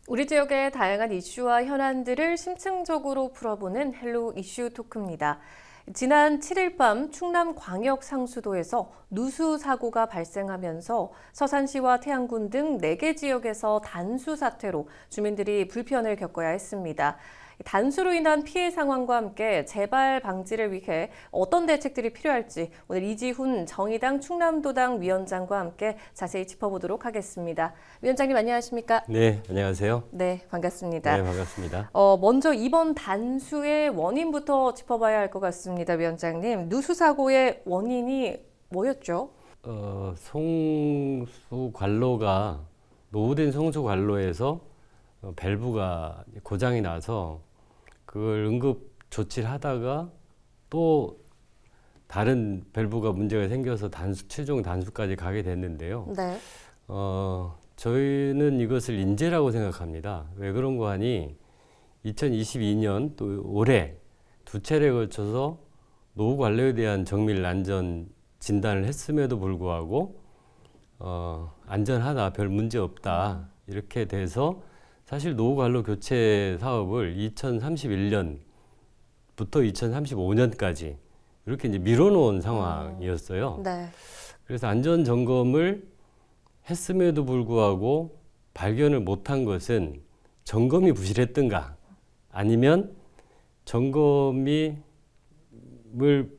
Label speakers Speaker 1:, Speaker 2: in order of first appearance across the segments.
Speaker 1: 우리 지역의 다양한 이슈와 현안들을 심층적으로 풀어보는 헬로 이슈 토크입니다. 지난 7일 밤 충남광역상수도에서 누수 사고가 발생하면서 서산시와 태안군 등 4개 지역에서 단수 사태로 주민들이 불편을 겪어야 했습니다. 단수로 인한 피해 상황과 함께 재발 방지를 위해 어떤 대책들이 필요할지 오늘 이지훈 정의당 충남도당 위원장과 함께 자세히 짚어보도록 하겠습니다. 위원장님 안녕하십니까?
Speaker 2: 네, 안녕하세요.
Speaker 1: 네, 반갑습니다.
Speaker 2: 네, 반갑습니다.
Speaker 1: 먼저 이번 단수의 원인부터 짚어봐야 할 것 같습니다, 위원장님. 누수 사고의 원인이 뭐였죠?
Speaker 2: 송수 관로가 노후된 송수 관로에서 밸브가 고장이 나서 그걸 응급 조치를 하다가 또 다른 밸브가 문제가 생겨서 최종 단수까지 가게 됐는데요.
Speaker 1: 네.
Speaker 2: 저희는 이것을 인재라고 생각합니다. 왜 그런 거 하니 2022년 또 올해 2차례에 걸쳐서 노후 관로에 대한 정밀 안전 진단을 했음에도 불구하고 안전하다, 별 문제 없다 이렇게 돼서 사실 노후 관로 교체 사업을 2031년부터 2035년까지 이렇게 이제 미뤄놓은 상황이었어요.
Speaker 1: 네.
Speaker 2: 그래서 안전 점검을 했음에도 불구하고 발견을 못한 것은 점검이 부실했던가 아니면 점검이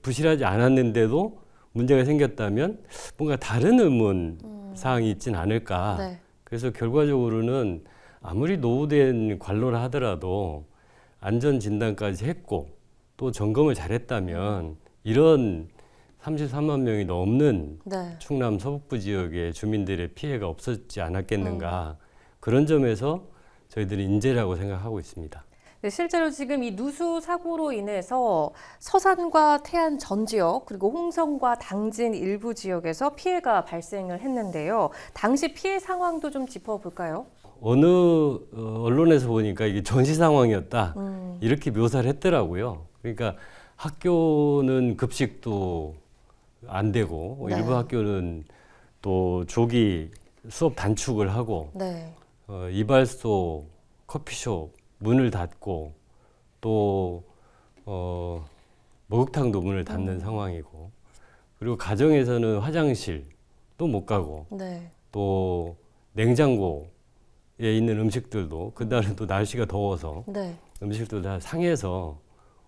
Speaker 2: 부실하지 않았는데도 문제가 생겼다면 뭔가 다른 의문 사항이 있진 않을까.
Speaker 1: 네.
Speaker 2: 그래서 결과적으로는 아무리 노후된 관로를 하더라도 안전 진단까지 했고 또 점검을 잘했다면 이런 33만 명이 넘는
Speaker 1: 네.
Speaker 2: 충남 서북부 지역의 주민들의 피해가 없었지 않았겠는가. 그런 점에서 저희들은 인재라고 생각하고 있습니다.
Speaker 1: 네, 실제로 지금 이 누수 사고로 인해서 서산과 태안 전 지역 그리고 홍성과 당진 일부 지역에서 피해가 발생을 했는데요. 당시 피해 상황도 좀 짚어볼까요?
Speaker 2: 어느 언론에서 보니까 이게 전시 상황이었다 이렇게 묘사를 했더라고요. 그러니까 학교는 급식도 안 되고
Speaker 1: 네.
Speaker 2: 일부 학교는 또 조기 수업 단축을 하고
Speaker 1: 네.
Speaker 2: 이발소, 커피숍 문을 닫고 또 목욕탕도 문을 닫는 상황이고 그리고 가정에서는 화장실도 못 가고
Speaker 1: 네.
Speaker 2: 또 냉장고에 있는 음식들도 그날은 또 날씨가 더워서
Speaker 1: 네.
Speaker 2: 음식도 다 상해서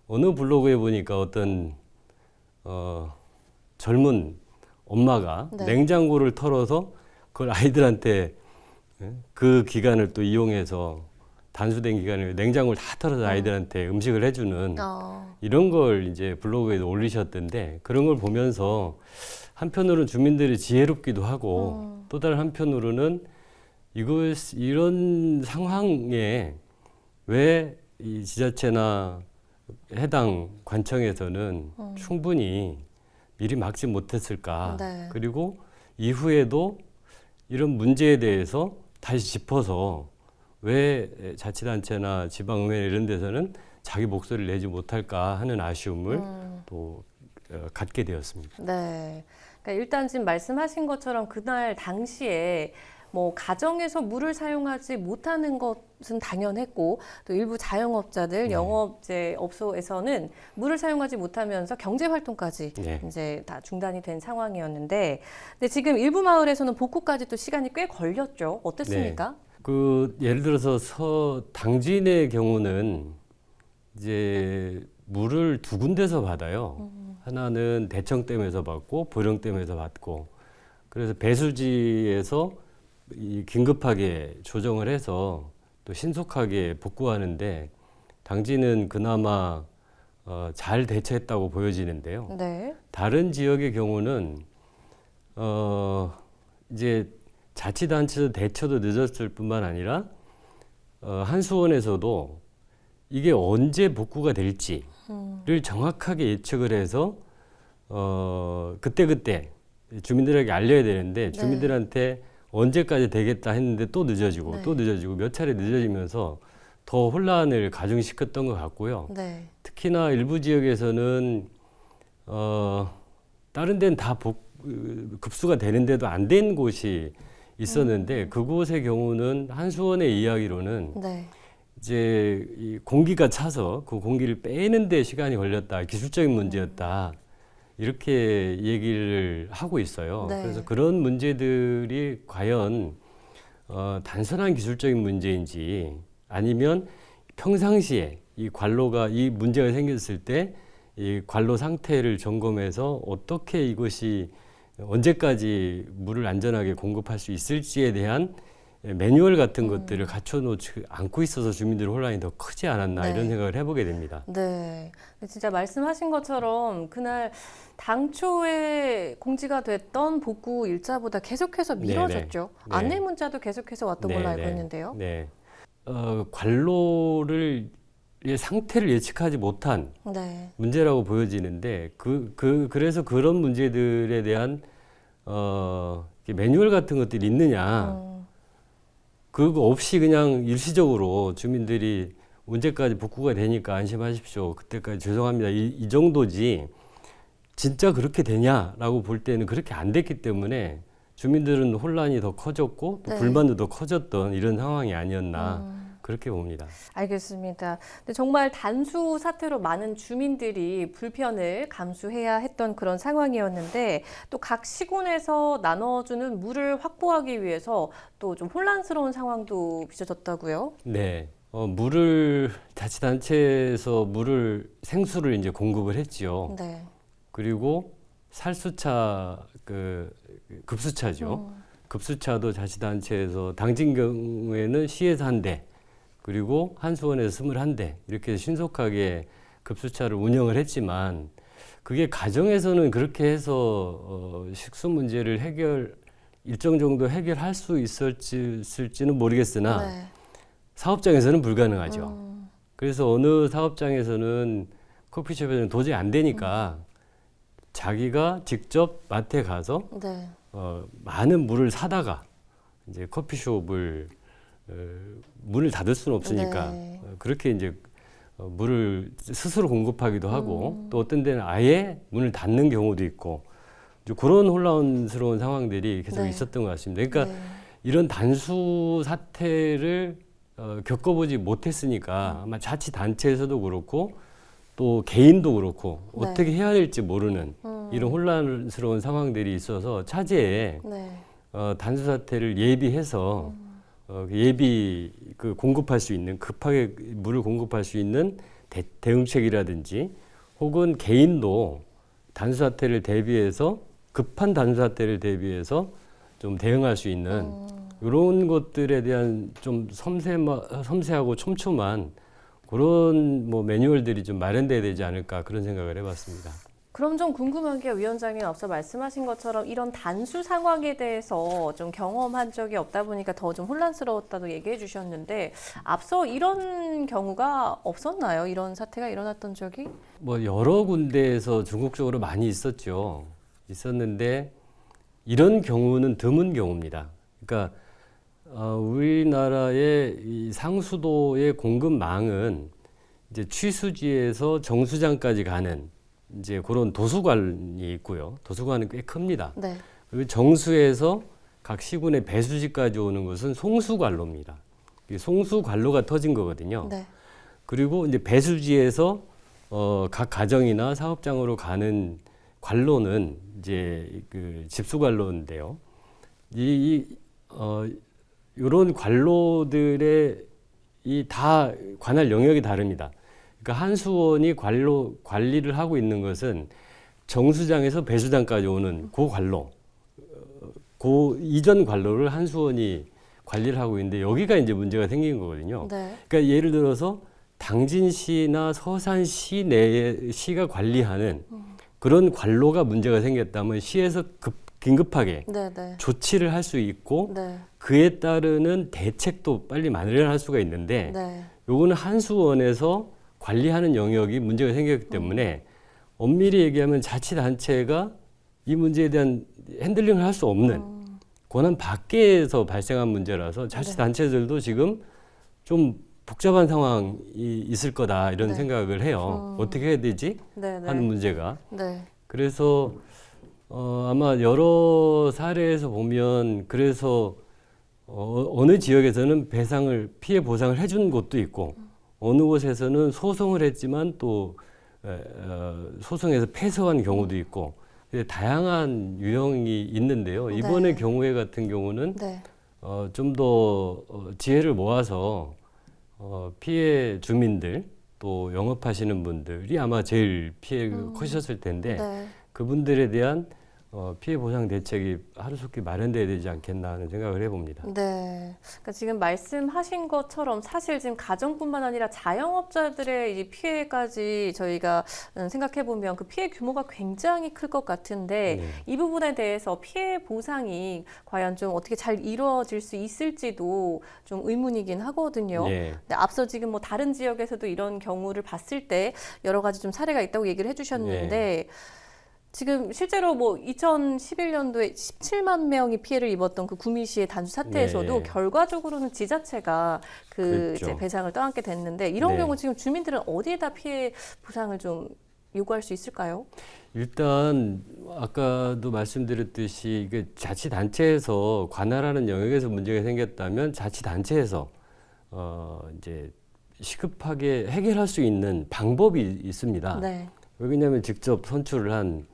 Speaker 2: 어느 블로그에 보니까 어떤 젊은 엄마가
Speaker 1: 네.
Speaker 2: 냉장고를 털어서 그걸 아이들한테 그 기간을 또 이용해서 단수된 기간을 냉장고를 다 털어서 아이들한테 음식을 해주는 이런 걸 이제 블로그에도 올리셨던데 그런 걸 보면서 한편으로는 주민들이 지혜롭기도 하고 또 다른 한편으로는 이런 상황에 왜 이 지자체나 해당 관청에서는 충분히 미리 막지 못했을까.
Speaker 1: 네.
Speaker 2: 그리고 이후에도 이런 문제에 대해서 다시 짚어서 왜 자치단체나 지방의회 이런 데서는 자기 목소리를 내지 못할까 하는 아쉬움을 또 갖게 되었습니다.
Speaker 1: 네. 그러니까 일단 지금 말씀하신 것처럼 그날 당시에 뭐 가정에서 물을 사용하지 못하는 것은 당연했고 또 일부 자영업자들,
Speaker 2: 네.
Speaker 1: 영업제 업소에서는 물을 사용하지 못하면서 경제 활동까지
Speaker 2: 네.
Speaker 1: 이제 다 중단이 된 상황이었는데, 근데 지금 일부 마을에서는 복구까지 또 시간이 꽤 걸렸죠. 어땠습니까?
Speaker 2: 예를 들어서 당진의 경우는 이제 물을 2군데서 받아요. 하나는 대청댐에서 받고 보령댐에서 받고 그래서 배수지에서 긴급하게 조정을 해서 또 신속하게 복구하는데 당진은 그나마 잘 대처했다고 보여지는데요.
Speaker 1: 네.
Speaker 2: 다른 지역의 경우는 이제 자치단체에서 대처도 늦었을 뿐만 아니라 한수원에서도 이게 언제 복구가 될지를 정확하게 예측을 해서 그때그때 주민들에게 알려야 되는데 주민들한테 언제까지 되겠다 했는데 또 늦어지고
Speaker 1: 네.
Speaker 2: 또 늦어지고 몇 차례 늦어지면서 더 혼란을 가중시켰던 것 같고요.
Speaker 1: 네.
Speaker 2: 특히나 일부 지역에서는 다른 데는 다 급수가 되는데도 안 된 곳이 있었는데 그곳의 경우는 한수원의 이야기로는
Speaker 1: 네.
Speaker 2: 이제 이 공기가 차서 그 공기를 빼는 데 시간이 걸렸다. 기술적인 문제였다. 이렇게 얘기를 하고 있어요.
Speaker 1: 네.
Speaker 2: 그래서 그런 문제들이 과연 단순한 기술적인 문제인지 아니면 평상시에 이 관로가 이 문제가 생겼을 때 이 관로 상태를 점검해서 어떻게 이것이 언제까지 물을 안전하게 공급할 수 있을지에 대한 매뉴얼 같은 것들을 갖춰놓지 않고 있어서 주민들의 혼란이 더 크지 않았나
Speaker 1: 네.
Speaker 2: 이런 생각을 해보게 됩니다.
Speaker 1: 네. 근데 진짜 말씀하신 것처럼 그날 당초에 공지가 됐던 복구 일자보다 계속해서 미뤄졌죠.
Speaker 2: 네.
Speaker 1: 안내 문자도 계속해서 왔던 걸로 알고 있는데요.
Speaker 2: 네. 관로를 의 상태를 예측하지 못한
Speaker 1: 네.
Speaker 2: 문제라고 보여지는데 그래서 그런 문제들에 대한 매뉴얼 같은 것들이 있느냐 그거 없이 그냥 일시적으로 주민들이 언제까지 복구가 되니까 안심하십시오. 그때까지 죄송합니다. 이 정도지 진짜 그렇게 되냐라고 볼 때는 그렇게 안 됐기 때문에 주민들은 혼란이 더 커졌고 또
Speaker 1: 네.
Speaker 2: 불만도 더 커졌던 이런 상황이 아니었나 그렇게 봅니다.
Speaker 1: 알겠습니다. 근데 정말 단수 사태로 많은 주민들이 불편을 감수해야 했던 그런 상황이었는데 또 각 시군에서 나눠주는 물을 확보하기 위해서 또 좀 혼란스러운 상황도 빚어졌다고요?
Speaker 2: 네. 자치단체에서 생수를 이제 공급을 했지요.
Speaker 1: 네.
Speaker 2: 그리고 살수차, 급수차죠. 급수차도 자치단체에서 당진 경우에는 시에서 한 대, 그리고 한수원에서 21대, 이렇게 신속하게 급수차를 운영을 했지만, 그게 가정에서는 그렇게 해서 식수 문제를 일정 정도 해결할 수 있을지는 모르겠으나,
Speaker 1: 네.
Speaker 2: 사업장에서는 불가능하죠. 그래서 어느 사업장에서는 커피숍에서는 도저히 안 되니까 자기가 직접 마트에 가서
Speaker 1: 네.
Speaker 2: 많은 물을 사다가 이제 커피숍을 문을 닫을 수는 없으니까
Speaker 1: 네.
Speaker 2: 그렇게 이제 물을 스스로 공급하기도 하고 또 어떤 데는 아예 문을 닫는 경우도 있고 이제 그런 혼란스러운 상황들이 계속
Speaker 1: 네.
Speaker 2: 있었던 것 같습니다. 그러니까
Speaker 1: 네.
Speaker 2: 이런 단수 사태를 겪어보지 못했으니까 아마 자치단체에서도 그렇고 또 개인도 그렇고
Speaker 1: 네.
Speaker 2: 어떻게 해야 될지 모르는 이런 혼란스러운 상황들이 있어서 차제에
Speaker 1: 네.
Speaker 2: 단수 사태를 예비해서 공급할 수 있는 급하게 물을 공급할 수 있는 대응책이라든지 혹은 개인도 단수 사태를 대비해서 급한 단수 사태를 대비해서 좀 대응할 수 있는 이런 것들에 대한 좀 섬세하고 촘촘한 그런 매뉴얼들이 좀 마련돼야 되지 않을까 그런 생각을 해봤습니다.
Speaker 1: 그럼 좀 궁금한 게 위원장님 앞서 말씀하신 것처럼 이런 단수 상황에 대해서 좀 경험한 적이 없다 보니까 더 좀 혼란스러웠다고 얘기해 주셨는데 앞서 이런 경우가 없었나요? 이런 사태가 일어났던 적이?
Speaker 2: 여러 군데에서 중국적으로 많이 있었는데 이런 경우는 드문 경우입니다. 그러니까 우리나라의 이 상수도의 공급망은 이제 취수지에서 정수장까지 가는 이제 그런 도수관이 있고요. 도수관은 꽤 큽니다.
Speaker 1: 네.
Speaker 2: 그리고 정수에서 각 시군의 배수지까지 오는 것은 송수관로입니다. 송수관로가 터진 거거든요.
Speaker 1: 네.
Speaker 2: 그리고 이제 배수지에서 각 가정이나 사업장으로 가는 관로는 이제 그 집수관로인데요. 이런 관로들의 다 관할 영역이 다릅니다. 그러니까 한수원이 관리를 하고 있는 것은 정수장에서 배수장까지 오는 그 관로, 그 이전 관로를 한수원이 관리를 하고 있는데 여기가 이제 문제가 생긴 거거든요.
Speaker 1: 네.
Speaker 2: 그러니까 예를 들어서 당진시나 서산시 내에 시가 관리하는 그런 관로가 문제가 생겼다면 시에서 긴급하게
Speaker 1: 네. 네.
Speaker 2: 조치를 할 수 있고
Speaker 1: 네.
Speaker 2: 그에 따르는 대책도 빨리 마련할 수가 있는데
Speaker 1: 네.
Speaker 2: 요거는 한수원에서 관리하는 영역이 문제가 생겼기 때문에 엄밀히 얘기하면 자치단체가 이 문제에 대한 핸들링을 할 수 없는 권한 밖에서 발생한 문제라서 자치단체들도 지금 좀 복잡한 상황이 있을 거다 이런
Speaker 1: 네.
Speaker 2: 생각을 해요. 어떻게 해야 되지?
Speaker 1: 네. 네.
Speaker 2: 하는 문제가.
Speaker 1: 네.
Speaker 2: 그래서 아마 여러 사례에서 보면 그래서 어느 지역에서는 피해 보상을 해준 곳도 있고 어느 곳에서는 소송을 했지만 또 소송에서 패소한 경우도 있고 다양한 유형이 있는데요. 이번에
Speaker 1: 네.
Speaker 2: 경우에 같은 경우는
Speaker 1: 네.
Speaker 2: 좀 더 지혜를 모아서 피해 주민들 또 영업하시는 분들이 아마 제일 피해가 커졌을 텐데
Speaker 1: 네.
Speaker 2: 그분들에 대한 피해 보상 대책이 하루속히 마련돼야 되지 않겠나 하는 생각을 해봅니다.
Speaker 1: 네. 그러니까 지금 말씀하신 것처럼 사실 지금 가정뿐만 아니라 자영업자들의 이 피해까지 저희가 생각해 보면 그 피해 규모가 굉장히 클 것 같은데
Speaker 2: 네.
Speaker 1: 이 부분에 대해서 피해 보상이 과연 좀 어떻게 잘 이루어질 수 있을지도 좀 의문이긴 하거든요.
Speaker 2: 예.
Speaker 1: 근데 앞서 지금 뭐 다른 지역에서도 이런 경우를 봤을 때 여러 가지 좀 사례가 있다고 얘기를 해주셨는데 지금 실제로 뭐 2011년도에 17만 명이 피해를 입었던 그 구미시의 단수 사태에서도
Speaker 2: 네.
Speaker 1: 결과적으로는 지자체가 그
Speaker 2: 그렇죠.
Speaker 1: 이제 배상을 떠안게 됐는데 이런
Speaker 2: 네.
Speaker 1: 경우 지금 주민들은 어디에다 피해 보상을 좀 요구할 수 있을까요?
Speaker 2: 일단 아까도 말씀드렸듯이 이게 자치단체에서 관할하는 영역에서 문제가 생겼다면 자치단체에서 이제 시급하게 해결할 수 있는 방법이 있습니다.
Speaker 1: 네.
Speaker 2: 왜냐하면 직접 선출을 한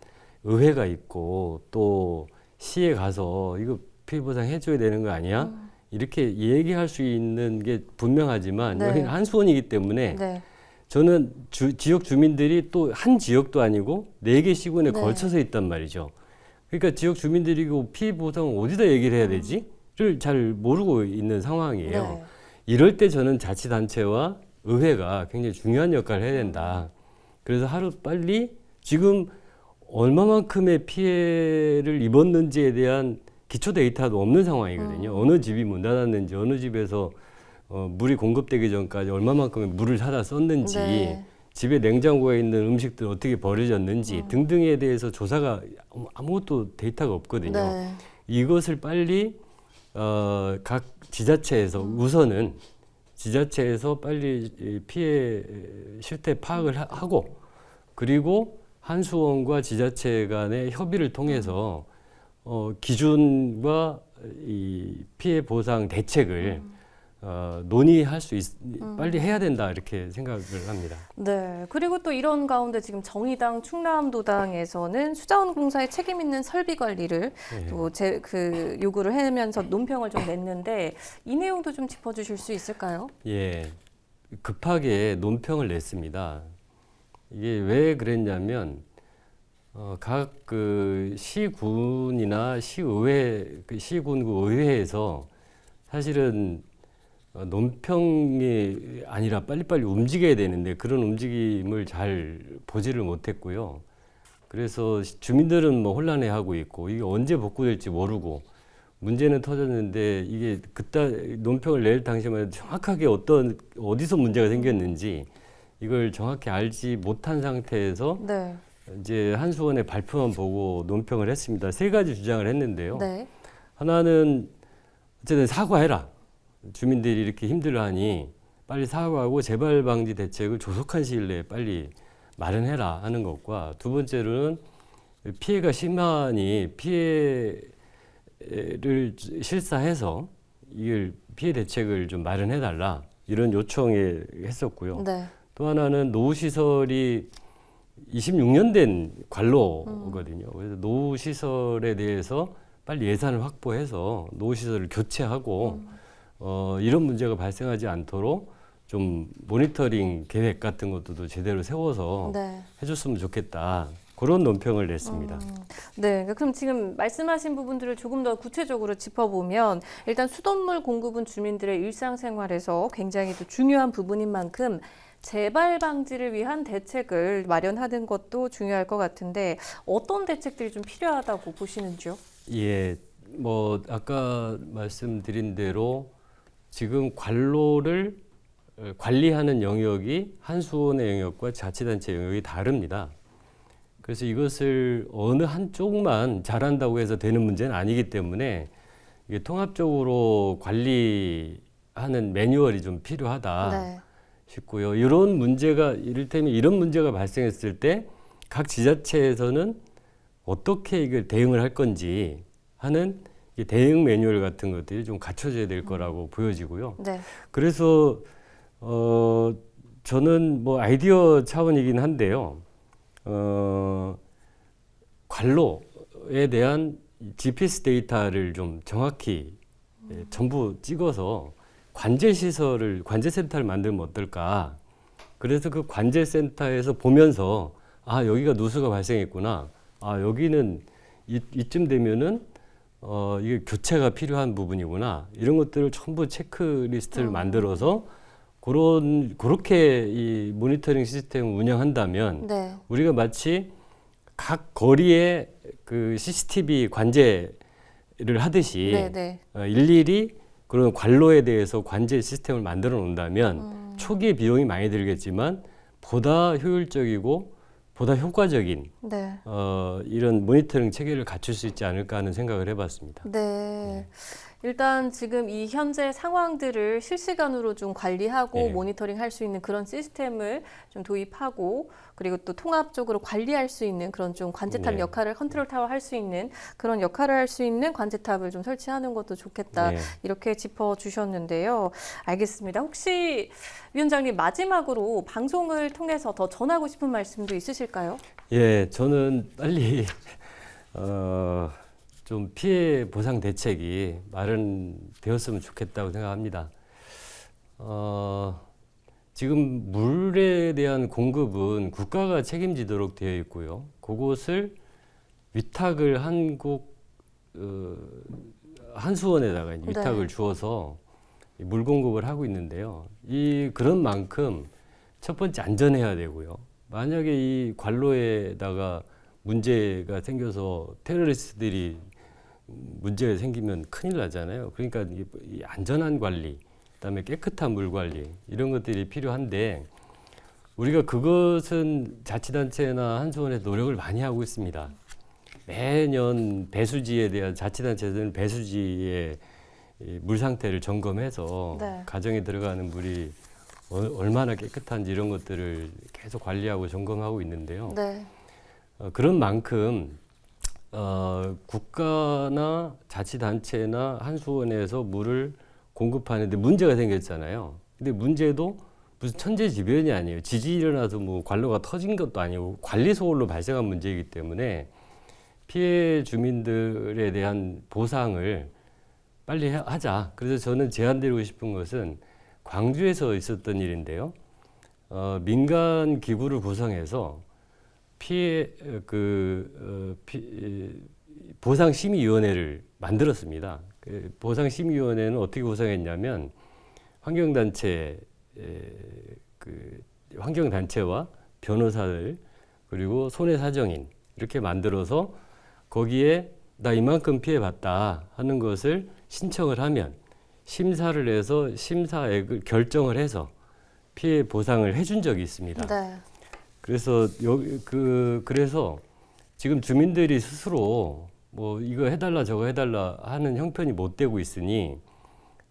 Speaker 2: 의회가 있고 또 시에 가서 이거 피해 보상 해줘야 되는 거 아니야? 이렇게 얘기할 수 있는 게 분명하지만
Speaker 1: 네.
Speaker 2: 여기는 한수원이기 때문에
Speaker 1: 네.
Speaker 2: 저는 지역 주민들이 또 한 지역도 아니고 4개 시군에
Speaker 1: 네.
Speaker 2: 걸쳐서 있단 말이죠. 그러니까 지역 주민들이 그 피해 보상 어디다 얘기를 해야 되지?를 잘 모르고 있는 상황이에요.
Speaker 1: 네.
Speaker 2: 이럴 때 저는 자치단체와 의회가 굉장히 중요한 역할을 해야 된다. 그래서 하루 빨리 지금 얼마만큼의 피해를 입었는지에 대한 기초 데이터도 없는 상황이거든요. 어느 집이 문 닫았는지, 어느 집에서 물이 공급되기 전까지 얼마만큼의 물을 사다 썼는지,
Speaker 1: 네.
Speaker 2: 집에 냉장고에 있는 음식들 어떻게 버려졌는지 등등에 대해서 조사가 아무것도 데이터가 없거든요.
Speaker 1: 네.
Speaker 2: 이것을 빨리 각 지자체에서 우선은 지자체에서 빨리 이 피해 실태 파악을 하고 그리고 한수원과 지자체 간의 협의를 통해서 기준과 이 피해 보상 대책을 논의할 수 빨리 해야 된다 이렇게 생각을 합니다.
Speaker 1: 네. 그리고 또 이런 가운데 지금 정의당 충남도당에서는 수자원공사의 책임 있는 설비 관리를
Speaker 2: 네.
Speaker 1: 또 그 요구를 하면서 논평을 좀 냈는데 이 내용도 좀 짚어주실 수 있을까요?
Speaker 2: 예, 급하게 논평을 냈습니다. 이게 왜 그랬냐면 각 그 시군이나 시의회, 그 시군구 의회에서 사실은 논평이 아니라 빨리빨리 움직여야 되는데 그런 움직임을 잘 보지를 못했고요. 그래서 주민들은 뭐 혼란해하고 있고 이게 언제 복구될지 모르고 문제는 터졌는데 이게 그때 논평을 낼 당시만 해도 정확하게 어디서 문제가 생겼는지 이걸 정확히 알지 못한 상태에서
Speaker 1: 네.
Speaker 2: 이제 한수원의 발표만 보고 논평을 했습니다. 3가지 주장을 했는데요.
Speaker 1: 네.
Speaker 2: 하나는 어쨌든 사과해라. 주민들이 이렇게 힘들어하니 빨리 사과하고 재발 방지 대책을 조속한 시일 내에 빨리 마련해라 하는 것과 두 번째로는 피해가 심하니 피해를 실사해서 이걸 피해 대책을 좀 마련해달라 이런 요청을 했었고요.
Speaker 1: 네.
Speaker 2: 또 하나는 노후시설이 26년 된 관로거든요. 그래서 노후시설에 대해서 빨리 예산을 확보해서 노후시설을 교체하고 이런 문제가 발생하지 않도록 좀 모니터링 계획 같은 것도 제대로 세워서
Speaker 1: 네.
Speaker 2: 해줬으면 좋겠다. 그런 논평을 냈습니다.
Speaker 1: 네, 그럼 지금 말씀하신 부분들을 조금 더 구체적으로 짚어보면 일단 수돗물 공급은 주민들의 일상생활에서 굉장히 또 중요한 부분인 만큼 재발 방지를 위한 대책을 마련하는 것도 중요할 것 같은데 어떤 대책들이 좀 필요하다고 보시는지요?
Speaker 2: 예, 뭐 아까 말씀드린 대로 지금 관로를 관리하는 영역이 한수원의 영역과 자치단체 영역이 다릅니다. 그래서 이것을 어느 한쪽만 잘한다고 해서 되는 문제는 아니기 때문에 이게 통합적으로 관리하는 매뉴얼이 좀 필요하다
Speaker 1: 네.
Speaker 2: 싶고요. 이런 문제가 이를테면 이런 문제가 발생했을 때 각 지자체에서는 어떻게 이걸 대응을 할 건지 하는 이게 대응 매뉴얼 같은 것들이 좀 갖춰져야 될 거라고 보여지고요.
Speaker 1: 네.
Speaker 2: 그래서 저는 뭐 아이디어 차원이긴 한데요. 관로에 대한 GPS 데이터를 좀 정확히 전부 찍어서 관제센터를 만들면 어떨까. 그래서 그 관제센터에서 보면서 아, 여기가 누수가 발생했구나. 아, 여기는 이쯤 되면은 이게 교체가 필요한 부분이구나. 이런 것들을 전부 체크리스트를 만들어서 그렇게 이 모니터링 시스템을 운영한다면
Speaker 1: 네.
Speaker 2: 우리가 마치 각 거리에 그 CCTV 관제를 하듯이
Speaker 1: 네, 네.
Speaker 2: 일일이 그런 관로에 대해서 관제 시스템을 만들어 놓는다면 초기에 비용이 많이 들겠지만 보다 효율적이고 보다 효과적인
Speaker 1: 네.
Speaker 2: 이런 모니터링 체계를 갖출 수 있지 않을까 하는 생각을 해봤습니다.
Speaker 1: 네. 일단 지금 이 현재 상황들을 실시간으로 좀 관리하고
Speaker 2: 네.
Speaker 1: 모니터링 할 수 있는 그런 시스템을 좀 도입하고 그리고 또 통합적으로 관리할 수 있는 그런 좀 관제탑
Speaker 2: 네.
Speaker 1: 역할을 컨트롤 타워 할 수 있는 그런 역할을 할 수 있는 관제탑을 좀 설치하는 것도 좋겠다.
Speaker 2: 네.
Speaker 1: 이렇게 짚어주셨는데요. 알겠습니다. 혹시 위원장님 마지막으로 방송을 통해서 더 전하고 싶은 말씀도 있으실까요?
Speaker 2: 예, 저는 빨리 좀 피해 보상 대책이 마련되었으면 좋겠다고 생각합니다. 지금 물에 대한 공급은 국가가 책임지도록 되어 있고요. 그것을 위탁을 한수원에다가 이제 위탁을 주어서 물 공급을 하고 있는데요. 그런 만큼 첫 번째 안전해야 되고요. 만약에 이 관로에다가 문제가 생겨서 테러리스트들이 문제가 생기면 큰일 나잖아요. 그러니까 이 안전한 관리, 그다음에 깨끗한 물 관리 이런 것들이 필요한데 우리가 그것은 자치단체나 한수원에서 노력을 많이 하고 있습니다. 매년 배수지에 대한 자치단체들은 배수지의 물 상태를 점검해서
Speaker 1: 네.
Speaker 2: 가정에 들어가는 물이 얼마나 깨끗한지 이런 것들을 계속 관리하고 점검하고 있는데요.
Speaker 1: 네.
Speaker 2: 그런 만큼 국가나 자치단체나 한수원에서 물을 공급하는데 문제가 생겼잖아요. 근데 문제도 무슨 천재지변이 아니에요. 지진이 일어나서 뭐 관로가 터진 것도 아니고 관리 소홀로 발생한 문제이기 때문에 피해 주민들에 대한 보상을 빨리 하자. 그래서 저는 제안드리고 싶은 것은 광주에서 있었던 일인데요. 민간 기구를 구성해서 보상심의위원회를 만들었습니다. 그 보상심의위원회는 어떻게 구성했냐면 환경단체와 변호사들 그리고 손해사정인 이렇게 만들어서 거기에 나 이만큼 피해봤다 하는 것을 신청을 하면 심사를 해서 심사액을 결정을 해서 피해 보상을 해준 적이 있습니다.
Speaker 1: 네.
Speaker 2: 그래서 그래서 지금 주민들이 스스로 뭐 이거 해달라 저거 해달라 하는 형편이 못 되고 있으니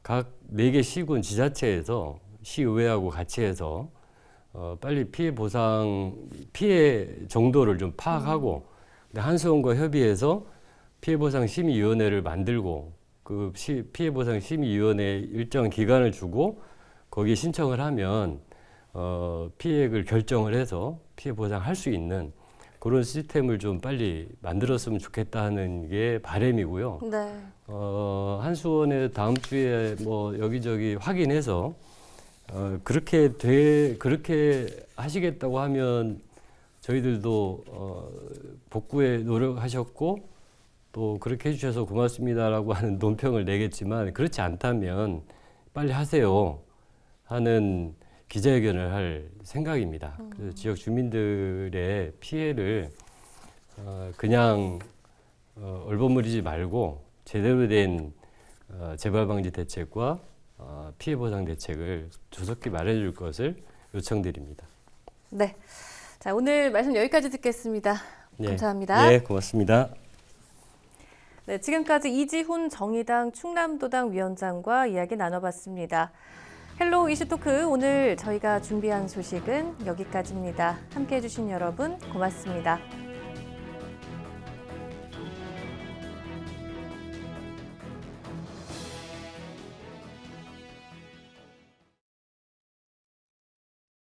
Speaker 2: 각 4개 시군 지자체에서 시의회하고 같이 해서 빨리 피해 정도를 좀 파악하고 한수원과 협의해서 피해보상심의위원회를 만들고 그 피해보상심의위원회에 일정 기간을 주고 거기에 신청을 하면 피해액을 결정을 해서 피해 보상할 수 있는 그런 시스템을 좀 빨리 만들었으면 좋겠다 하는 게 바람이고요.
Speaker 1: 네.
Speaker 2: 한수원에 다음 주에 뭐 여기저기 확인해서 그렇게 하시겠다고 하면 저희들도 복구에 노력하셨고 또 그렇게 해주셔서 고맙습니다라고 하는 논평을 내겠지만 그렇지 않다면 빨리 하세요 하는 기자회견을 할 생각입니다. 그래서 지역 주민들의 피해를 그냥 얼버무리지 말고 제대로 된 재발 방지 대책과 피해 보상 대책을 조속히 마련해 줄 것을 요청드립니다.
Speaker 1: 네. 자, 오늘 말씀 여기까지 듣겠습니다.
Speaker 2: 네.
Speaker 1: 감사합니다.
Speaker 2: 네, 고맙습니다.
Speaker 1: 네, 지금까지 이지훈 정의당 충남도당 위원장과 이야기 나눠봤습니다. 헬로 이슈토크 오늘 저희가 준비한 소식은 여기까지입니다. 함께해 주신 여러분 고맙습니다.